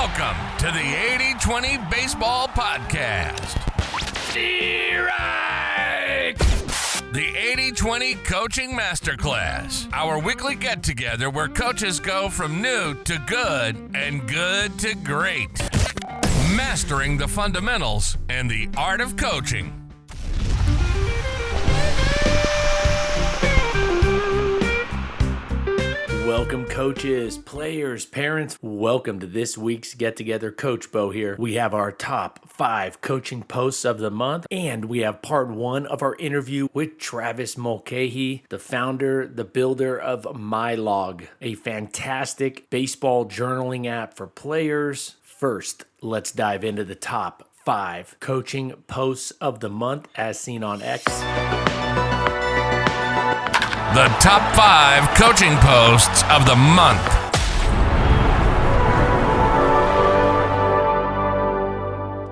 Welcome to the 80-20 Baseball Podcast. Strike! The 80-20 Coaching Masterclass, our weekly get-together where coaches go from new to good and good to great. Mastering the fundamentals and the art of coaching. Welcome, coaches, players, parents. Welcome to this week's get-together. Coach Bo here. We have our top 5 coaching posts of the month, and we have part 1 of our interview with Travis Mulcahy, the founder, the builder of Mylog, a fantastic baseball journaling app for players. First, let's dive into the top 5 coaching posts of the month as seen on X. The top 5 coaching posts of the month.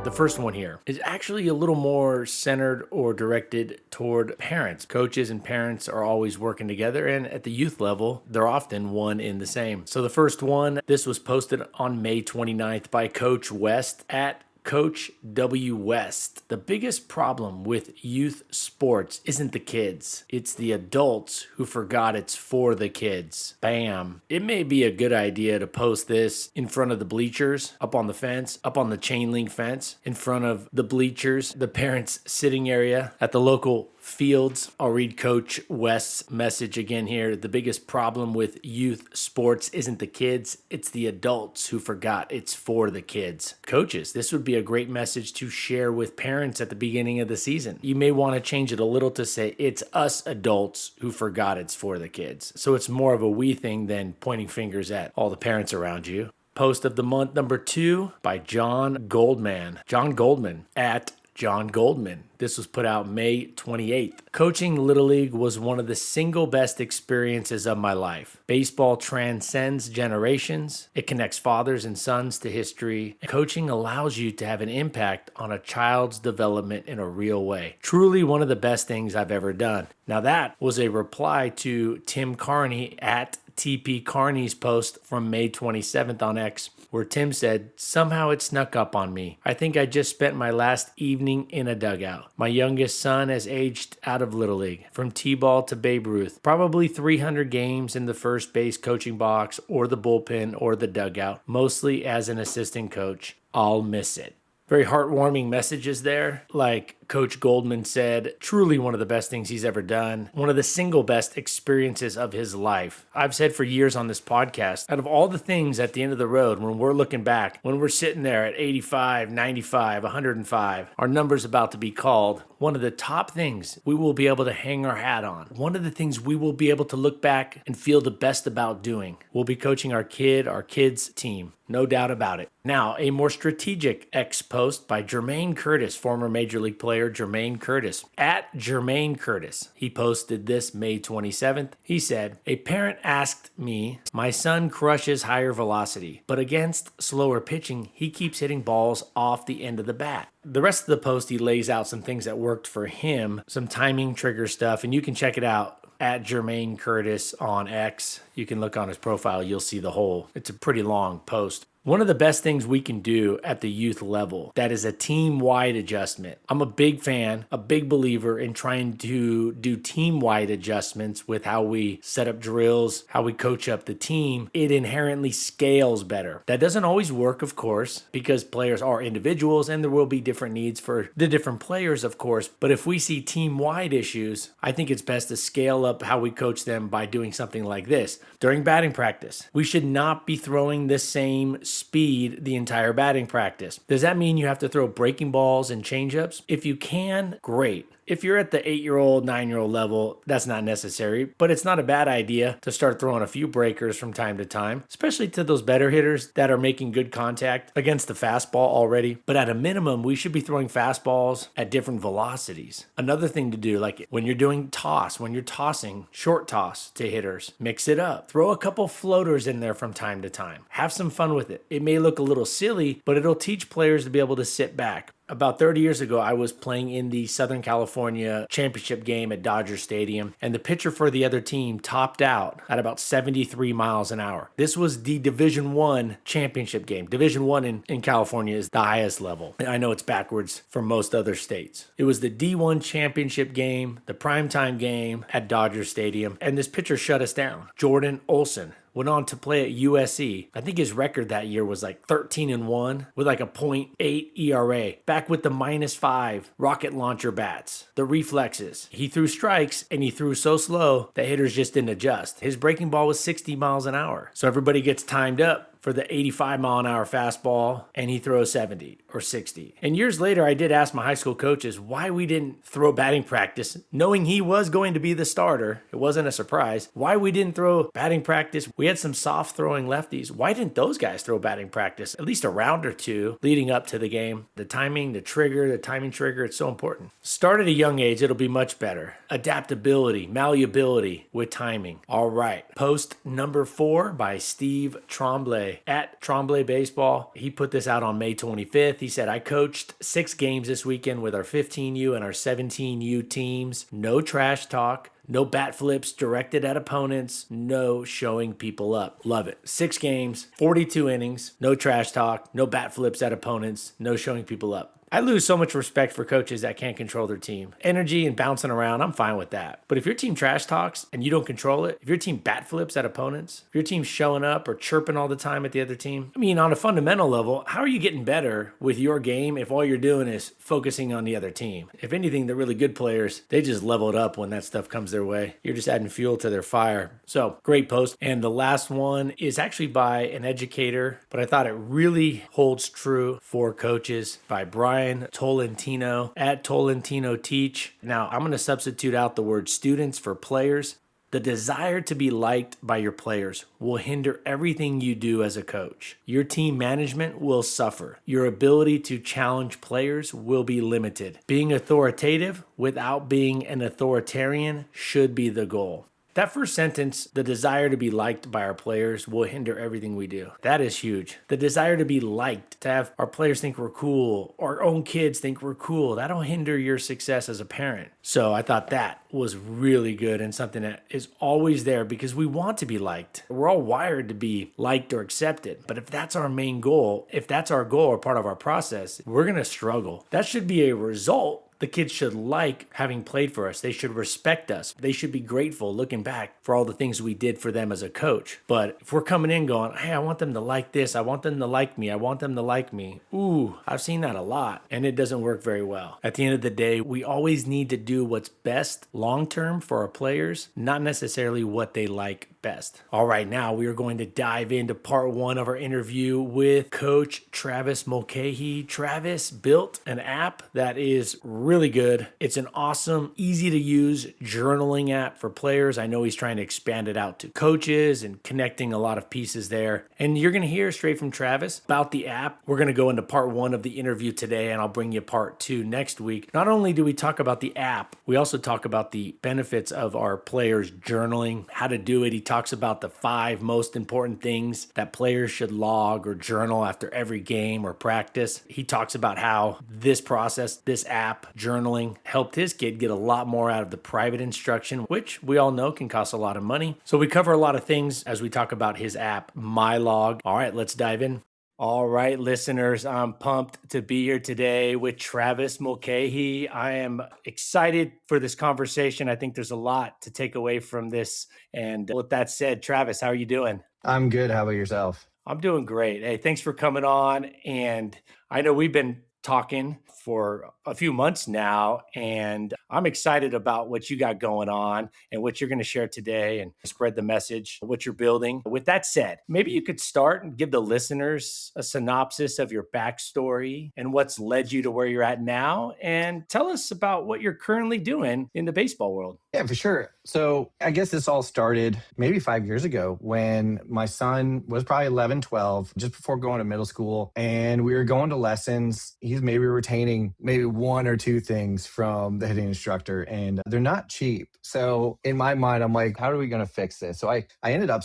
The first one here is actually a little more centered or directed toward parents. Coaches and parents are always working together, and at the youth level, they're often one in the same. So the first one, this was posted on May 29th by Coach West at Coach W. West. The biggest problem with youth sports isn't the kids. It's the adults who forgot it's for the kids. Bam. It may be a good idea to post this in front of the bleachers, up on the fence, up on the chain link fence, in front of the bleachers, the parents' sitting area at the local fields. I'll read Coach West's message again here. The biggest problem with youth sports isn't the kids, it's the adults who forgot it's for the kids. Coaches, this would be a great message to share with parents at the beginning of the season. You may want to change it a little to say it's us adults who forgot it's for the kids. So it's more of a we thing than pointing fingers at all the parents around you. Post of the month number 2 by John Goldman. John Goldman at John Goldman. This was put out May 28th. Coaching Little League was one of the single best experiences of my life. Baseball transcends generations. It connects fathers and sons to history. Coaching allows you to have an impact on a child's development in a real way. Truly one of the best things I've ever done. Now that was a reply to Tim Carney at TP Carney's post from May 27th on X, where Tim said, "Somehow it snuck up on me. I think I just spent my last evening in a dugout. My youngest son has aged out of Little League, from T-ball to Babe Ruth. Probably 300 games in the first base coaching box or the bullpen or the dugout, mostly as an assistant coach. I'll miss it." Very heartwarming messages there. Like Coach Goldman said, truly one of the best things he's ever done. One of the single best experiences of his life. I've said for years on this podcast, out of all the things at the end of the road, when we're looking back, when we're sitting there at 85, 95, 105, our number's about to be called, one of the top things we will be able to hang our hat on, one of the things we will be able to look back and feel the best about doing, will be coaching our kids' team. No doubt about it. Now, a more strategic X post by Jermaine Curtis, former Major League player Jermaine Curtis. At Jermaine Curtis, he posted this May 27th. He said, "A parent asked me, my son crushes higher velocity, but against slower pitching, he keeps hitting balls off the end of the bat." The rest of the post, he lays out some things that worked for him, some timing trigger stuff, and you can check it out at Jermaine Curtis on X. You can look on his profile, you'll see the whole. It's a pretty long post. One of the best things we can do at the youth level, that is a team-wide adjustment. I'm a big fan, a big believer in trying to do team-wide adjustments with how we set up drills, how we coach up the team. It inherently scales better. That doesn't always work, of course, because players are individuals and there will be different needs for the different players, of course. But if we see team-wide issues, I think it's best to scale up how we coach them by doing something like this. During batting practice, we should not be throwing the same speed the entire batting practice. Does that mean you have to throw breaking balls and changeups? If you can, great. If you're at the 8-year-old, 9-year-old level, that's not necessary, but it's not a bad idea to start throwing a few breakers from time to time, especially to those better hitters that are making good contact against the fastball already. But at a minimum, we should be throwing fastballs at different velocities. Another thing to do, like when you're doing toss, when you're tossing, short toss to hitters, mix it up. Throw a couple floaters in there from time to time. Have some fun with it. It may look a little silly, but it'll teach players to be able to sit back. About 30 years ago, I was playing in the Southern California championship game at Dodger Stadium, and the pitcher for the other team topped out at about 73 miles an hour. This was the Division One championship game. Division One in California is the highest level. I know it's backwards for most other states. It was the D1 championship game, the primetime game at Dodger Stadium, and this pitcher shut us down. Jordan Olson went on to play at USC. I think his record that year was like 13-1 with like a .8 ERA. Back with the -5 rocket launcher bats, the reflexes. He threw strikes and he threw so slow that hitters just didn't adjust. His breaking ball was 60 miles an hour. So everybody gets timed up for the 85 mile an hour fastball, and he throws 70 or 60. And years later, I did ask my high school coaches why we didn't throw batting practice, knowing he was going to be the starter. It wasn't a surprise. Why we didn't throw batting practice. We had some soft throwing lefties. Why didn't those guys throw batting practice? At least a round or two leading up to the game. The timing, the timing trigger, it's so important. Start at a young age, it'll be much better. Adaptability, malleability with timing. All right. Post number 4 by Steve Tremblay at Tremblay Baseball. He put this out on May 25th. He said, I coached 6 games this weekend with our 15U and our 17U teams. No trash talk. No bat flips directed at opponents. No showing people up. Love it. 6 games, 42 innings, no trash talk, no bat flips at opponents, no showing people up. I lose so much respect for coaches that can't control their team. Energy and bouncing around, I'm fine with that. But if your team trash talks and you don't control it, if your team bat flips at opponents, if your team's showing up or chirping all the time at the other team, I mean, on a fundamental level, how are you getting better with your game if all you're doing is focusing on the other team? If anything, the really good players, they just level it up when that stuff comes their way. You're just adding fuel to their fire. So, great post. And the last one is actually by an educator, but I thought it really holds true for coaches, by Brian Tolentino at Tolentino Teach. Now, I'm going to substitute out the word students for players. The desire to be liked by your players will hinder everything you do as a coach. Your team management will suffer. Your ability to challenge players will be limited. Being authoritative without being an authoritarian should be the goal. That first sentence, the desire to be liked by our players will hinder everything we do. That is huge. The desire to be liked, to have our players think we're cool, our own kids think we're cool, that'll hinder your success as a parent. So I thought that was really good and something that is always there because we want to be liked. We're all wired to be liked or accepted. But if that's our main goal, if that's our goal or part of our process, we're going to struggle. That should be a result. The kids should like having played for us. They should respect us. They should be grateful looking back for all the things we did for them as a coach. But if we're coming in going, hey, I want them to like this. I want them to like me. I want them to like me. Ooh, I've seen that a lot. And it doesn't work very well. At the end of the day, we always need to do what's best long-term for our players, not necessarily what they like best. All right, now we are going to dive into part 1 of our interview with Coach Travis Mulcahy. Travis built an app that is really good. It's an awesome, easy to use journaling app for players. I know he's trying to expand it out to coaches and connecting a lot of pieces there. And you're going to hear straight from Travis about the app. We're going to go into part 1 of the interview today, and I'll bring you part 2 next week. Not only do we talk about the app, we also talk about the benefits of our players journaling, how to do it. He talks about the 5 most important things that players should log or journal after every game or practice. He talks about how this process, this app, journaling, helped his kid get a lot more out of the private instruction, which we all know can cost a lot of money. So we cover a lot of things as we talk about his app, Mylog. All right, let's dive in. All right, listeners, I'm pumped to be here today with Travis Mulcahy. I am excited for this conversation. I think there's a lot to take away from this. And with that said, Travis, how are you doing? I'm good. How about yourself? I'm doing great. Hey, thanks for coming on. And I know we've been talking for a few months now, and I'm excited about what you got going on and what you're going to share today and spread the message, what you're building. With that said, maybe you could start and give the listeners a synopsis of your backstory and what's led you to where you're at now, and tell us about what you're currently doing in the baseball world. Yeah, for sure. So I guess this all started maybe 5 years ago when my son was probably 11, 12, just before going to middle school. And we were going to lessons. He's maybe retaining maybe 1 or 2 things from the hitting instructor, and they're not cheap. So in my mind, I'm like, how are we going to fix this? So I ended up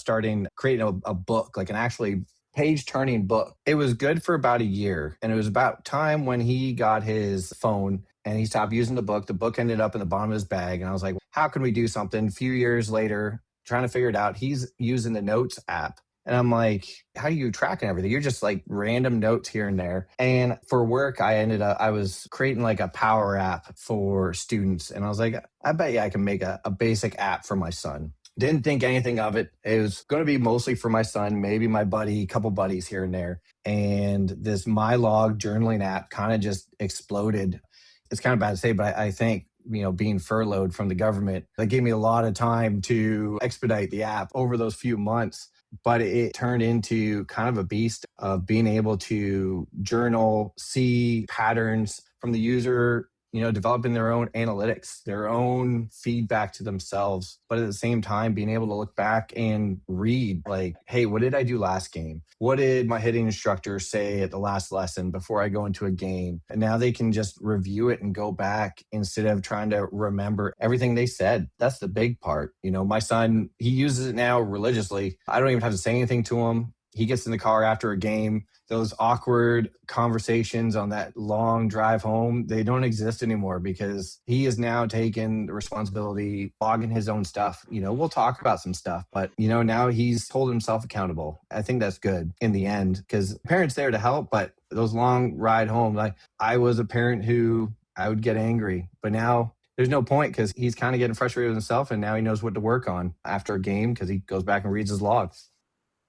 creating a book, like an actually page turning book. It was good for about a year. And it was about time when he got his phone and he stopped using the book. The book ended up in the bottom of his bag. And I was like, how can we do something? A few years later, trying to figure it out, he's using the Notes app. And I'm like, how are you tracking everything? You're just like random notes here and there. And for work, I was creating like a power app for students. And I was like, I bet you I can make a basic app for my son. Didn't think anything of it. It was going to be mostly for my son, maybe my buddy, a couple buddies here and there. And this Mylog journaling app kind of just exploded. It's kind of bad to say, but I think being furloughed from the government, that gave me a lot of time to expedite the app over those few months. But it turned into kind of a beast of being able to journal, see patterns from the user, developing their own analytics, their own feedback to themselves. But at the same time, being able to look back and read like, hey, what did I do last game? What did my hitting instructor say at the last lesson before I go into a game? And now they can just review it and go back instead of trying to remember everything they said. That's the big part. My son, he uses it now religiously. I don't even have to say anything to him. He gets in the car after a game. Those awkward conversations on that long drive home, they don't exist anymore because he is now taking the responsibility, logging his own stuff. We'll talk about some stuff, but now he's holding himself accountable. I think that's good in the end because parents there to help, but those long ride home, like I was a parent who I would get angry, but now there's no point because he's kind of getting frustrated with himself and now he knows what to work on after a game because he goes back and reads his logs.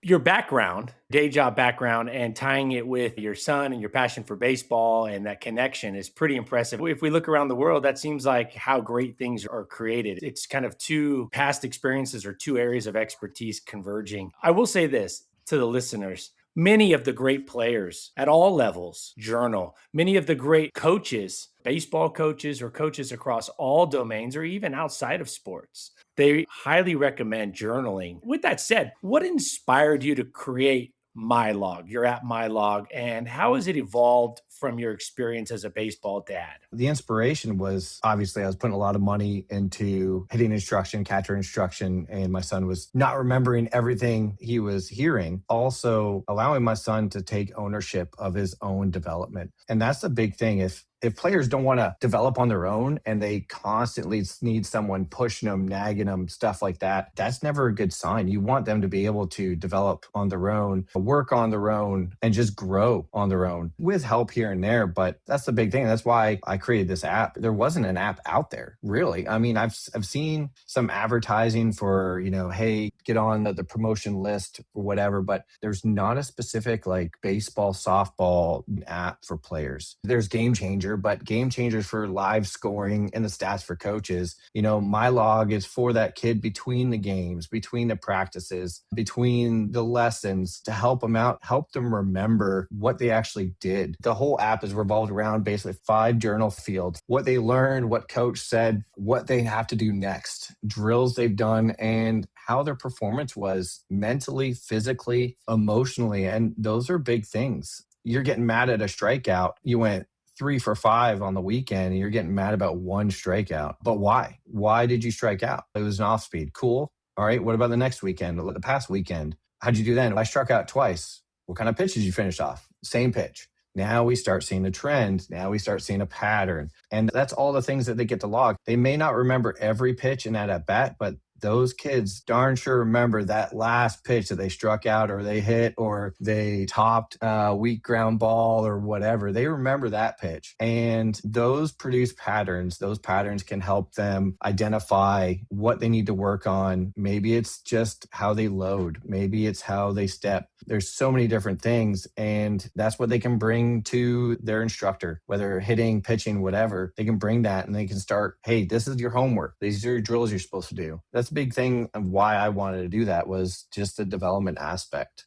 Your background, day job background, and tying it with your son and your passion for baseball and that connection is pretty impressive. If we look around the world, that seems like how great things are created. It's kind of two past experiences or two areas of expertise converging. I will say this to the listeners. Many of the great players at all levels journal. Many of the great coaches, baseball coaches or coaches across all domains or even outside of sports, they highly recommend journaling. With that said, what inspired you to create Mylog, your app Mylog, and how has it evolved from your experience as a baseball dad? The inspiration was obviously I was putting a lot of money into hitting instruction, catcher instruction, and my son was not remembering everything he was hearing. Also, allowing my son to take ownership of his own development. And that's the big thing. If players don't want to develop on their own and they constantly need someone pushing them, nagging them, stuff like that, that's never a good sign. You want them to be able to develop on their own, work on their own, and just grow on their own with help here and there. But that's the big thing. That's why I created this app. There wasn't an app out there, really. I mean, I've seen some advertising for, hey, get on the promotion list or whatever, but there's not a specific like baseball, softball app for players. There's Game Changer, but Game Changers for live scoring and the stats for coaches. Mylog is for that kid between the games, between the practices, between the lessons to help them out, help them remember what they actually did. The whole app is revolved around basically 5 journal fields, what they learned, what coach said, what they have to do next, drills they've done, and how their performance was mentally, physically, emotionally. And those are big things. You're getting mad at a strikeout. You went 3 for 5 on the weekend and you're getting mad about one strikeout. But why? Why did you strike out? It was an off speed. Cool. All right. What about the next weekend? The past weekend? How'd you do then? I struck out twice. What kind of pitch did you finish off? Same pitch. Now we start seeing a trend. Now we start seeing a pattern. And that's all the things that they get to log. They may not remember every pitch in that at bat, but those kids darn sure remember that last pitch that they struck out or they hit or they topped a weak ground ball or whatever. They remember that pitch. And those produce patterns. Those patterns can help them identify what they need to work on. Maybe it's just how they load. Maybe it's how they step. There's so many different things. And that's what they can bring to their instructor, whether hitting, pitching, whatever. They can bring that and they can start, hey, this is your homework. These are your drills you're supposed to do. That's a big thing of why I wanted to do that was just the development aspect.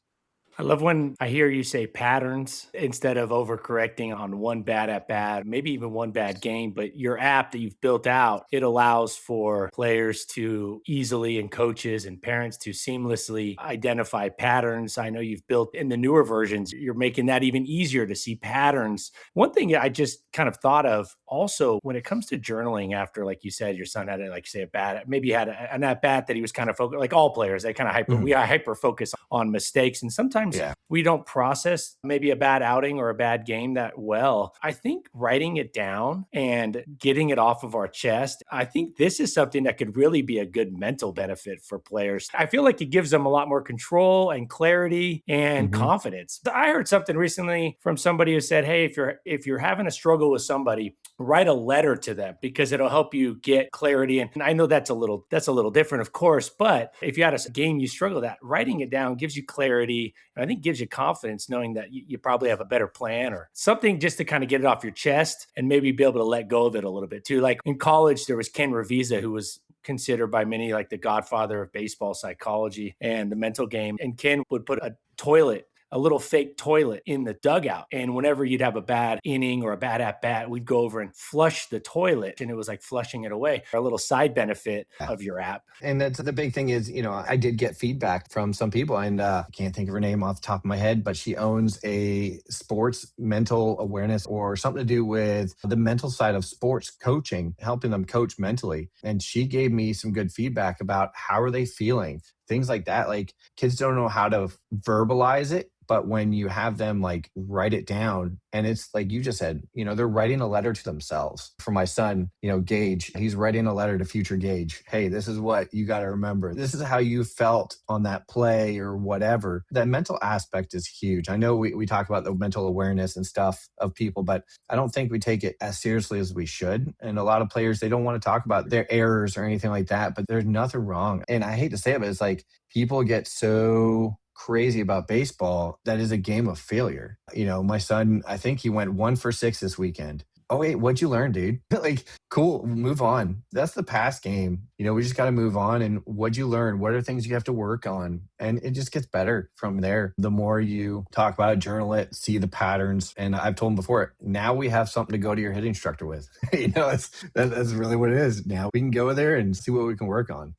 I love when I hear you say patterns instead of overcorrecting on one bad at bat, maybe even one bad game. But your app that you've built out, it allows for players to easily and coaches and parents to seamlessly identify patterns. I know you've built in the newer versions, you're making that even easier to see patterns. One thing I just kind of thought of also when it comes to journaling after, like you said, your son had a, like say a bad, maybe had an at bat that he was kind of focused, like all players, they kind of we hyper focus on mistakes. And sometimes sometimes we don't process maybe a bad outing or a bad game that well. I think writing it down and getting it off of our chest, I think this is something that could really be a good mental benefit for players. I feel like it gives them a lot more control and clarity and confidence. I heard something recently from somebody who said, "Hey, if you're having a struggle with somebody, write a letter to them because it'll help you get clarity." And I know that's a little different, of course, but if you had a game you struggle at, writing it down gives you clarity, and I think gives you confidence knowing that you probably have a better plan or something just to kind of get it off your chest and maybe be able to let go of it a little bit too. Like in college, there was Ken Revisa, who was considered by many like the godfather of baseball psychology and the mental game. And Ken would put a little fake toilet in the dugout. And whenever you'd have a bad inning or a bad at bat, we'd go over and flush the toilet. And it was like flushing it away. A little side benefit of your app. And that's the big thing is, I did get feedback from some people, and I can't think of her name off the top of my head, but she owns a sports mental awareness or something to do with the mental side of sports coaching, helping them coach mentally. And she gave me some good feedback about how are they feeling, things like that. Like kids don't know how to verbalize it, but when you have them like write it down, and it's like you just said, they're writing a letter to themselves. For my son, Gage, he's writing a letter to future Gage. Hey, this is what you got to remember. This is how you felt on that play or whatever. That mental aspect is huge. I know we talk about the mental awareness and stuff of people, but I don't think we take it as seriously as we should. And a lot of players, they don't want to talk about their errors or anything like that, but there's nothing wrong. And I hate to say it, but it's like people get so crazy about baseball that is a game of failure. My son, I think he went 1 for 6 this weekend. Oh wait, what'd you learn, dude? Like, cool, move on. That's the past game. We just got to move on. And what'd you learn? What are things you have to work on? And it just gets better from there. The more you talk about it, journal it, see the patterns. And I've told him before, now we have something to go to your hitting instructor with. That's really what it is. Now we can go there and see what we can work on.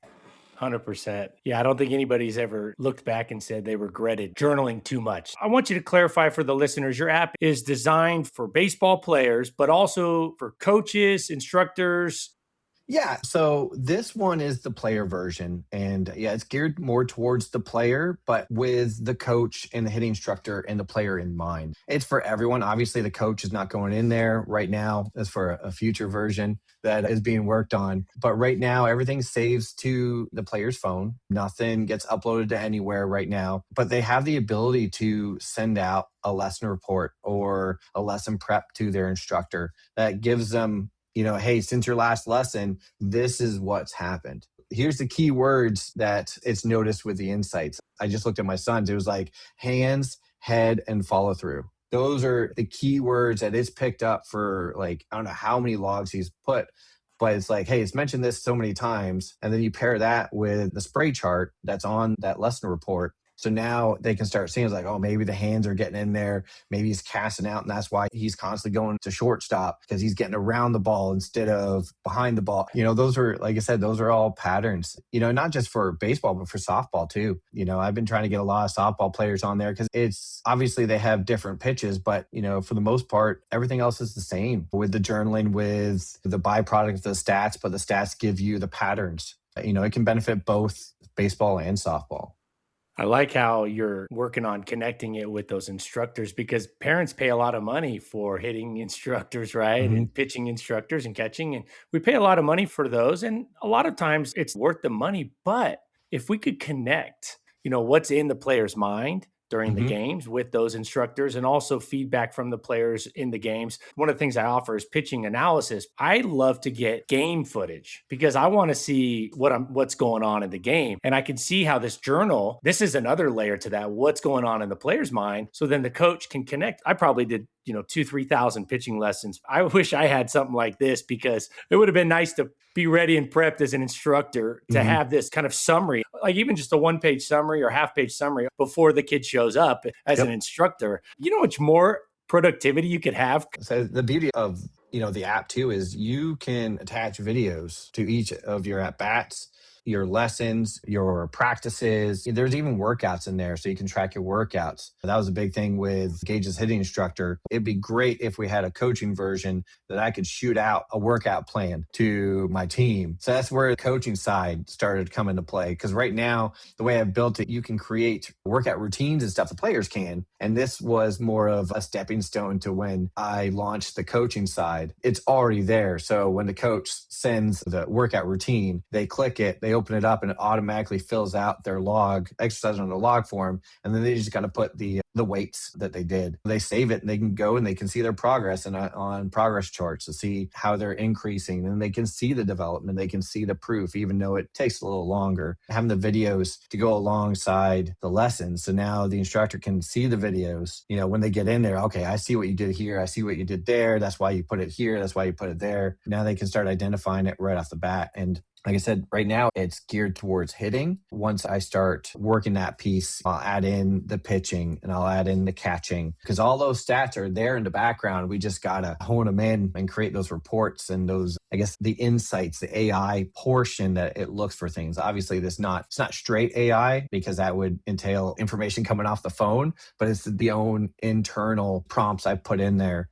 100%. Yeah, I don't think anybody's ever looked back and said they regretted journaling too much. I want you to clarify for the listeners, your app is designed for baseball players, but also for coaches, instructors. Yeah, so this one is the player version. And yeah, it's geared more towards the player, but with the coach and the hitting instructor and the player in mind. It's for everyone. Obviously, the coach is not going in there right now. That's for a future version that is being worked on. But right now, everything saves to the player's phone. Nothing gets uploaded to anywhere right now. But they have the ability to send out a lesson report or a lesson prep to their instructor that gives them, hey, since your last lesson, this is what's happened. Here's the key words that it's noticed with the insights. I just looked at my son's. It was like hands, head, and follow through. Those are the key words that it's picked up for, like, I don't know how many logs he's put, but it's like, hey, it's mentioned this so many times. And then you pair that with the spray chart that's on that lesson report. So now they can start seeing, it's like, oh, maybe the hands are getting in there. Maybe he's casting out, and that's why he's constantly going to shortstop, because he's getting around the ball instead of behind the ball. Those are, like I said, those are all patterns, not just for baseball, but for softball too. I've been trying to get a lot of softball players on there because it's obviously they have different pitches, but, for the most part, everything else is the same with the journaling, with the byproduct of the stats, but the stats give you the patterns. It can benefit both baseball and softball. I like how you're working on connecting it with those instructors, because parents pay a lot of money for hitting instructors, right? And pitching instructors and catching. And we pay a lot of money for those. And a lot of times it's worth the money. But if we could connect, what's in the player's mind during the games with those instructors, and also feedback from the players in the games. One of the things I offer is pitching analysis. I love to get game footage because I want to see what's going on in the game. And I can see how this journal, this is another layer to that, what's going on in the player's mind. So then the coach can connect. I probably did 2,000-3,000 pitching lessons. I wish I had something like this, because it would have been nice to be ready and prepped as an instructor to have this kind of summary, like even just a 1-page summary or half-page summary before the kid shows up as an instructor. How much more productivity you could have? So the beauty of, the app too, is you can attach videos to each of your at bats. your lessons, your practices. There's even workouts in there so you can track your workouts. That was a big thing with Gage's hitting instructor. It'd be great if we had a coaching version that I could shoot out a workout plan to my team. So that's where the coaching side started to come into play. Because right now, the way I've built it, you can create workout routines and stuff the players can. And this was more of a stepping stone to when I launched the coaching side. It's already there. So when the coach sends the workout routine, they click it, they open it up, and it automatically fills out their log, exercise on the log form. And then they just got to put the weights that they did. They save it and they can go and they can see their progress and on progress charts to see how they're increasing. And they can see the development. They can see the proof, even though it takes a little longer. Having the videos to go alongside the lessons. So now the instructor can see the videos, when they get in there, okay, I see what you did here. I see what you did there. That's why you put it here. That's why you put it there. Now they can start identifying it right off the bat. And like I said, right now it's geared towards hitting. Once I start working that piece, I'll add in the pitching and I'll add in the catching because all those stats are there in the background. We just got to hone them in and create those reports and those, I guess, the insights, the AI portion that it looks for things. Obviously, it's not straight AI because that would entail information coming off the phone, but it's the own internal prompts I put in there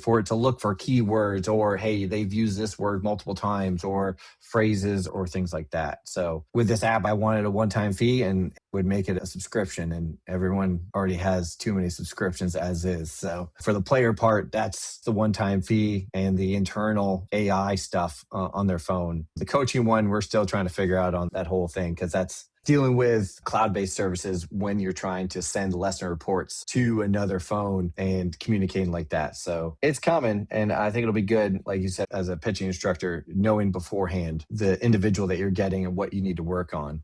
for it to look for keywords or, hey, they've used this word multiple times or phrases or things like that. So with this app, I wanted a one-time fee and would make it a subscription, and everyone already has too many subscriptions as is. So for the player part, that's the one-time fee and the internal AI stuff on their phone. The coaching one, we're still trying to figure out on that whole thing because that's dealing with cloud-based services when you're trying to send lesson reports to another phone and communicating like that. So it's coming, and I think it'll be good, like you said, as a pitching instructor, knowing beforehand the individual that you're getting and what you need to work on.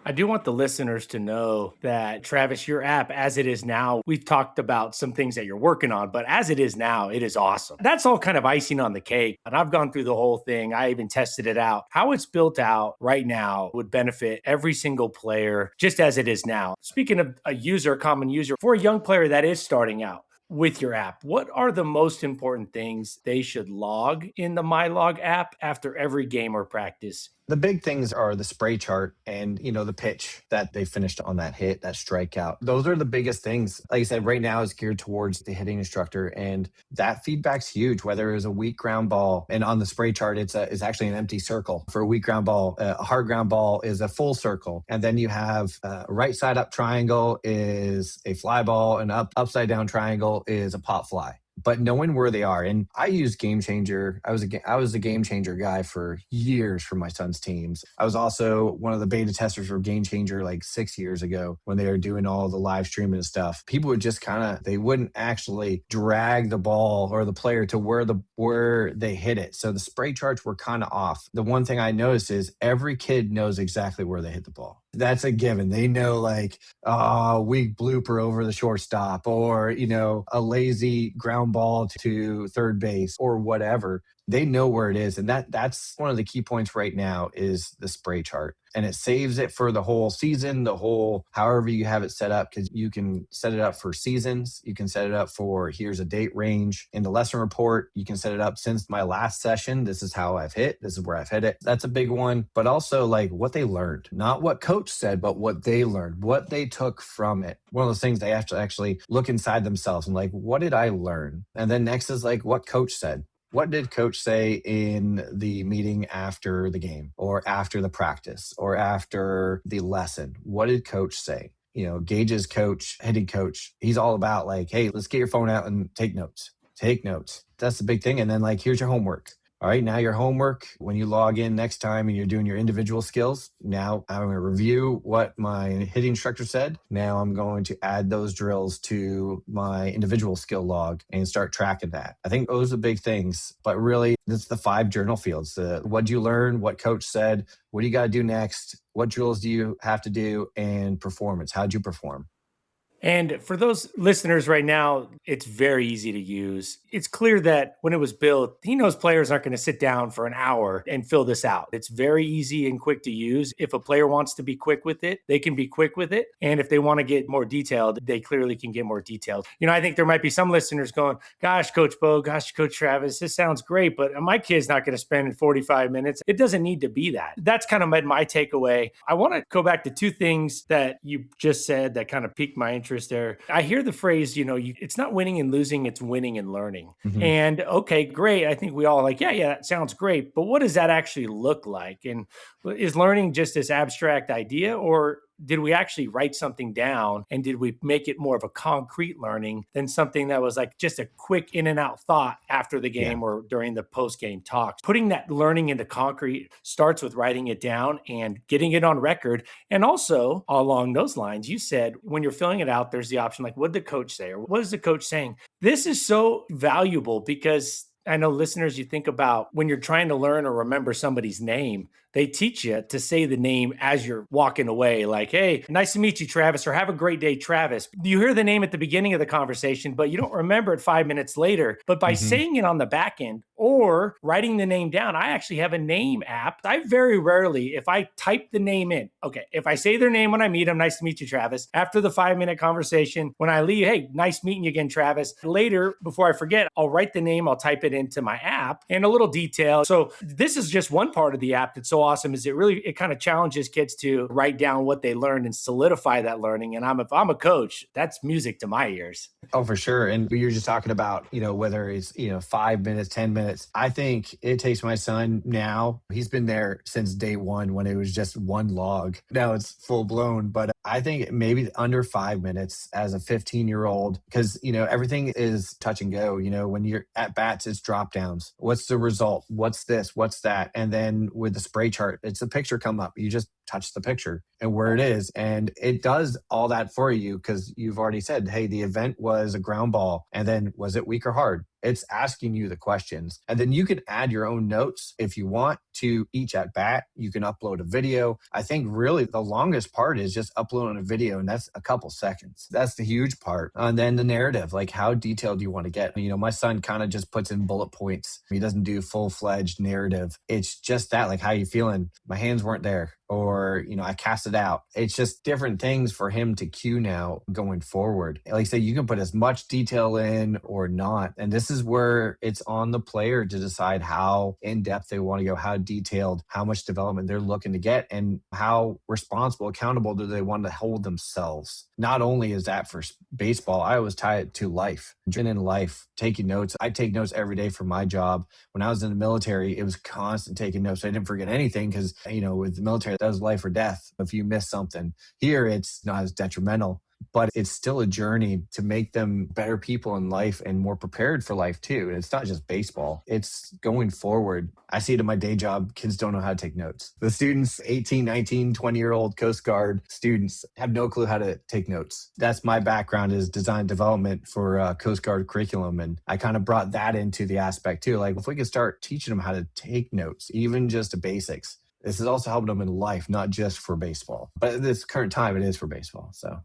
I do want the listeners to know that, Travis, your app, as it is now, we've talked about some things that you're working on, but as it is now, it is awesome. That's all kind of icing on the cake. And I've gone through the whole thing. I even tested it out. How it's built out right now would benefit every single player just as it is now. Speaking of a common user, for a young player that is starting out with your app, what are the most important things they should log in the Mylog app after every game or practice? The big things are the spray chart and, the pitch that they finished on that hit, that strikeout. Those are the biggest things. Like I said, right now it's geared towards the hitting instructor, and that feedback's huge, whether it was a weak ground ball. And on the spray chart, it's actually an empty circle. For a weak ground ball, a hard ground ball is a full circle. And then you have a right side up triangle is a fly ball, and upside down triangle is a pop fly. But knowing where they are. And I use Game Changer. I was a Game Changer guy for years for my son's teams. I was also one of the beta testers for Game Changer like 6 years ago when they were doing all the live streaming and stuff. People would just they wouldn't actually drag the ball or the player to where they hit it. So the spray charts were kind of off. The one thing I noticed is every kid knows exactly where they hit the ball. That's a given. They know weak blooper over the shortstop or, a lazy ground ball to third base or whatever. They know where it is. And that's one of the key points right now is the spray chart. And it saves it for the whole season, however you have it set up, because you can set it up for seasons. You can set it up for here's a date range. In the lesson report, you can set it up since my last session. This is how I've hit. This is where I've hit it. That's a big one. But also what they learned, not what coach said, but what they learned, what they took from it. One of those things they have to actually look inside themselves and what did I learn? And then next is what coach said. What did coach say in the meeting after the game or after the practice or after the lesson? What did coach say? Gage's coach, hitting coach, he's all about hey, let's get your phone out and take notes. Take notes. That's the big thing. And then here's your homework. All right, now your homework, when you log in next time and you're doing your individual skills, now I'm going to review what my hitting instructor said. Now I'm going to add those drills to my individual skill log and start tracking that. I think those are the big things, but really it's the 5 journal fields. What you learn, what coach said, what do you got to do next, what drills do you have to do, and performance. How'd you perform? And for those listeners right now, it's very easy to use. It's clear that when it was built, he knows players aren't going to sit down for an hour and fill this out. It's very easy and quick to use. If a player wants to be quick with it, they can be quick with it. And if they want to get more detailed, they clearly can get more detailed. I think there might be some listeners going, gosh, Coach Bo, gosh, Coach Travis, this sounds great, but my kid's not going to spend 45 minutes. It doesn't need to be that. That's kind of my takeaway. I want to go back to two things that you just said that kind of piqued my interest there. I hear the phrase, it's not winning and losing, it's winning and learning. Mhm. And okay, great. I think we all like, yeah, that sounds great. But what does that actually look like? And is learning just this abstract idea, or did we actually write something down, and did we make it more of a concrete learning than something that was like just a quick in and out thought after the game or during the post game talks? Putting that learning into concrete starts with writing it down and getting it on record. And also along those lines, you said when you're filling it out, there's the option like, what did the coach say? Or what is the coach saying? This is so valuable because I know listeners, you think about when you're trying to learn or remember somebody's name, they teach you to say the name as you're walking away, like, hey, nice to meet you, Travis, or have a great day, Travis. You hear the name at the beginning of the conversation, but you don't remember it 5 minutes later. But by saying it on the back end or writing the name down, I actually have a name app. I very rarely, if I type the name in, okay, if I say their name when I meet them, nice to meet you, Travis. After the 5 minute conversation, when I leave, hey, nice meeting you again, Travis. Later, before I forget, I'll write the name, I'll type it into my app and a little detail. So this is just one part of the app that's so awesome is it kind of challenges kids to write down what they learned and solidify that learning. And if I'm a coach, that's music to my ears. Oh, for sure. And you're just talking about, whether it's, 5 minutes, 10 minutes. I think it takes my son now. He's been there since day one when it was just one log. Now it's full blown, but I think maybe under 5 minutes as a 15-year-old, because, everything is touch and go. When you're at bats, it's drop downs. What's the result? What's this? What's that? And then with the spray chart, it's a picture come up. You just touch the picture and where it is. And it does all that for you because you've already said, hey, the event was a ground ball. And then was it weak or hard? It's asking you the questions. And then you can add your own notes if you want to each at bat. You can upload a video. I think really the longest part is just uploading a video, and that's a couple seconds. That's the huge part. And then the narrative, like how detailed do you want to get? My son kind of just puts in bullet points. He doesn't do full-fledged narrative. It's just that, like, how you feeling? My hands weren't there. Or, I cast it out. It's just different things for him to cue now going forward. Like I say, you can put as much detail in or not. And this is where it's on the player to decide how in-depth they want to go, how detailed, how much development they're looking to get, and how responsible, accountable do they want to hold themselves. Not only is that for baseball, I always tie it to life. And in life, taking notes. I take notes every day for my job. When I was in the military, it was constant taking notes. I didn't forget anything because, with the military, that was life or death. If you miss something here, it's not as detrimental, but it's still a journey to make them better people in life and more prepared for life too. And it's not just baseball, it's going forward. I see it in my day job. Kids don't know how to take notes. The students, 18, 19, 20-year-old Coast Guard students, have no clue how to take notes. That's my background, is design development for Coast Guard curriculum. And I kind of brought that into the aspect too. Like if we could start teaching them how to take notes, even just the basics, this is also helping them in life, not just for baseball. But at this current time, it is for baseball. So.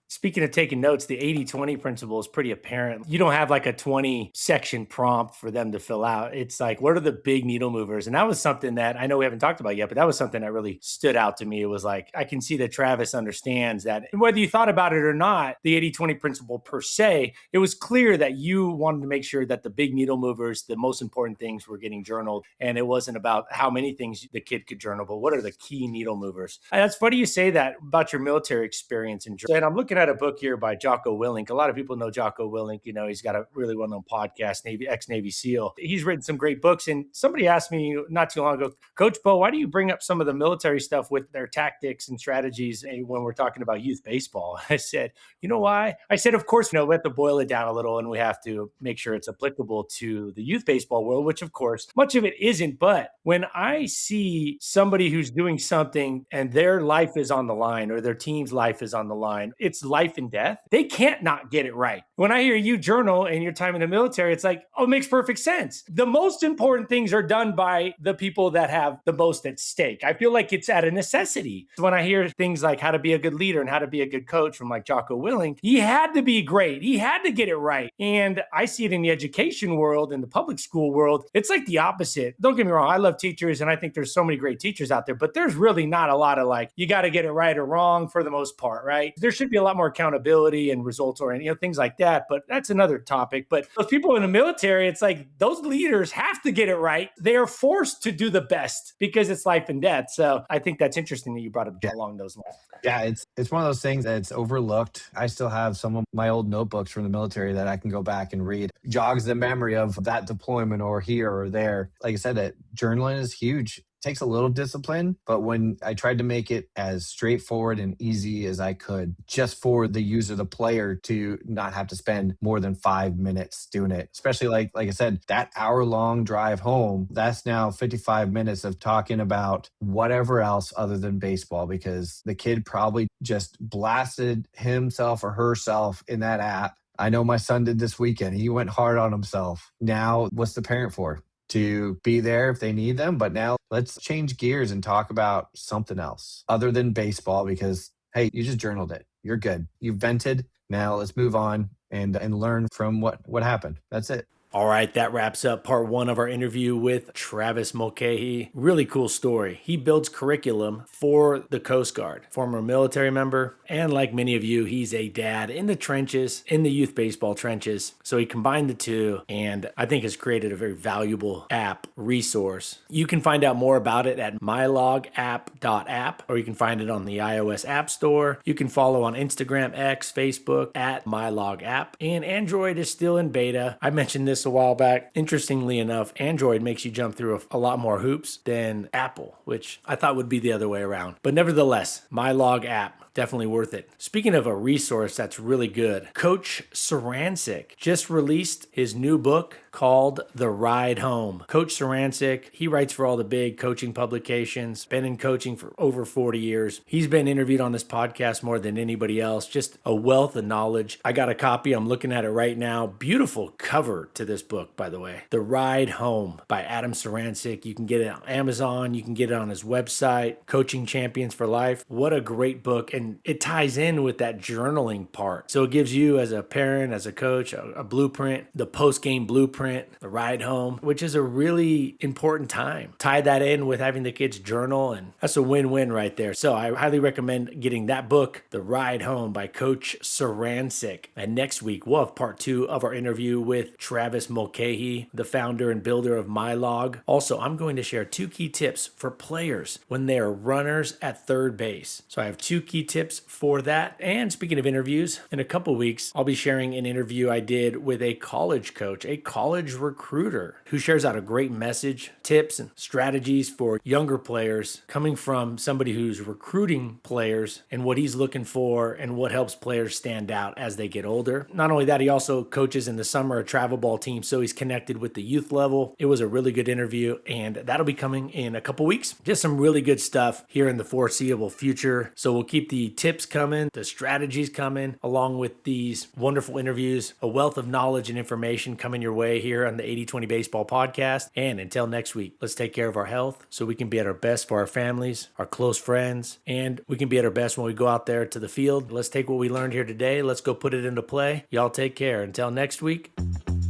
Speaking of taking notes, the 80-20 principle is pretty apparent. You don't have like a 20-section prompt for them to fill out. It's like, what are the big needle movers? And that was something that I know we haven't talked about yet, but that was something that really stood out to me. It was like, I can see that Travis understands that. And whether you thought about it or not, the 80-20 principle per se, it was clear that you wanted to make sure that the big needle movers, the most important things were getting journaled. And it wasn't about how many things the kid could journal, but what are the key needle movers? And that's funny you say that about your military experience. And I'm looking at a book here by Jocko Willink. A lot of people know Jocko Willink. He's got a really well-known podcast, ex-Navy SEAL. He's written some great books. And somebody asked me not too long ago, Coach Bo, why do you bring up some of the military stuff with their tactics and strategies when we're talking about youth baseball? I said, you know why? I said, of course, we have to boil it down a little and we have to make sure it's applicable to the youth baseball world, which of course, much of it isn't. But when I see somebody who's doing something and their life is on the line or their team's life is on the line, it's life and death, they can't not get it right. When I hear you journal in your time in the military, it's like, oh, it makes perfect sense. The most important things are done by the people that have the most at stake. I feel like it's at a necessity. When I hear things like how to be a good leader and how to be a good coach from like Jocko Willink, he had to be great. He had to get it right. And I see it in the education world, in the public school world. It's like the opposite. Don't get me wrong. I love teachers and I think there's so many great teachers out there, but there's really not a lot of like, you got to get it right or wrong for the most part, right? There should be a lot more accountability and results oriented, things like that. But that's another topic. But those people in the military, it's like those leaders have to get it right. They are forced to do the best because it's life and death. So I think that's interesting that you brought it along those lines. Yeah, it's one of those things that's overlooked. I still have some of my old notebooks from the military that I can go back and read. Jogs the memory of that deployment or here or there. Like I said, that journaling is huge. Takes a little discipline, but when I tried to make it as straightforward and easy as I could, just for the user, the player, to not have to spend more than 5 minutes doing it, especially like I said, that hour-long drive home, that's now 55 minutes of talking about whatever else other than baseball, because the kid probably just blasted himself or herself in that app. I know my son did this weekend. He went hard on himself. Now, what's the parent for? To be there if they need them. But now let's change gears and talk about something else other than baseball, because, hey, you just journaled it. You're good. You vented. Now let's move on and learn from what happened. That's it. All right, that wraps up part 1 of our interview with Travis Mulcahy. Really cool story. He builds curriculum for the Coast Guard, former military member, and like many of you, he's a dad in the trenches, in the youth baseball trenches. So he combined the two, and I think has created a very valuable app resource. You can find out more about it at mylogapp.app, or you can find it on the iOS App Store. You can follow on Instagram, X, Facebook at mylogapp, and Android is still in beta. I mentioned this a while back. Interestingly enough, Android makes you jump through a lot more hoops than Apple, which I thought would be the other way around. But nevertheless, Mylog app, definitely worth it. Speaking of a resource that's really good, Coach Sarancic just released his new book called The Ride Home. Coach Sarancic, he writes for all the big coaching publications, been in coaching for over 40 years. He's been interviewed on this podcast more than anybody else, just a wealth of knowledge. I got a copy, I'm looking at it right now. Beautiful cover to this book, by the way. The Ride Home by Adam Sarancic. You can get it on Amazon, you can get it on his website, Coaching Champions for Life. What a great book, and it ties in with that journaling part. So it gives you as a parent, as a coach, a blueprint, the post-game blueprint, the ride home, which is a really important time. Tie that in with having the kids journal, and that's a win-win right there. So I highly recommend getting that book, The Ride Home by Coach Sarancic. And next week, we'll have part 2 of our interview with Travis Mulcahy, the founder and builder of Mylog. Also, I'm going to share 2 key tips for players when they are runners at third base. So I have 2 key tips for that. And speaking of interviews, in a couple weeks, I'll be sharing an interview I did with a college coach, a college recruiter, who shares out a great message, tips, and strategies for younger players, coming from somebody who's recruiting players and what he's looking for and what helps players stand out as they get older. Not only that, he also coaches in the summer a travel ball team, so he's connected with the youth level. It was a really good interview, and that'll be coming in a couple weeks. Just some really good stuff here in the foreseeable future. So we'll keep the tips coming, the strategies coming, along with these wonderful interviews, a wealth of knowledge and information coming your way here on the 80/20 Baseball Podcast. And until next week, let's take care of our health so we can be at our best for our families, our close friends, and we can be at our best when we go out there to the field. Let's take what we learned here today. Let's go put it into play. Y'all take care. Until next week,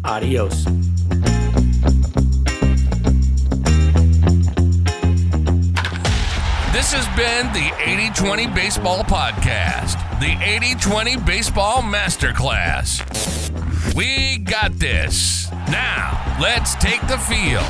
adios. This has been the 80/20 Baseball Podcast, the 80/20 Baseball Masterclass. We got this. Now, let's take the field.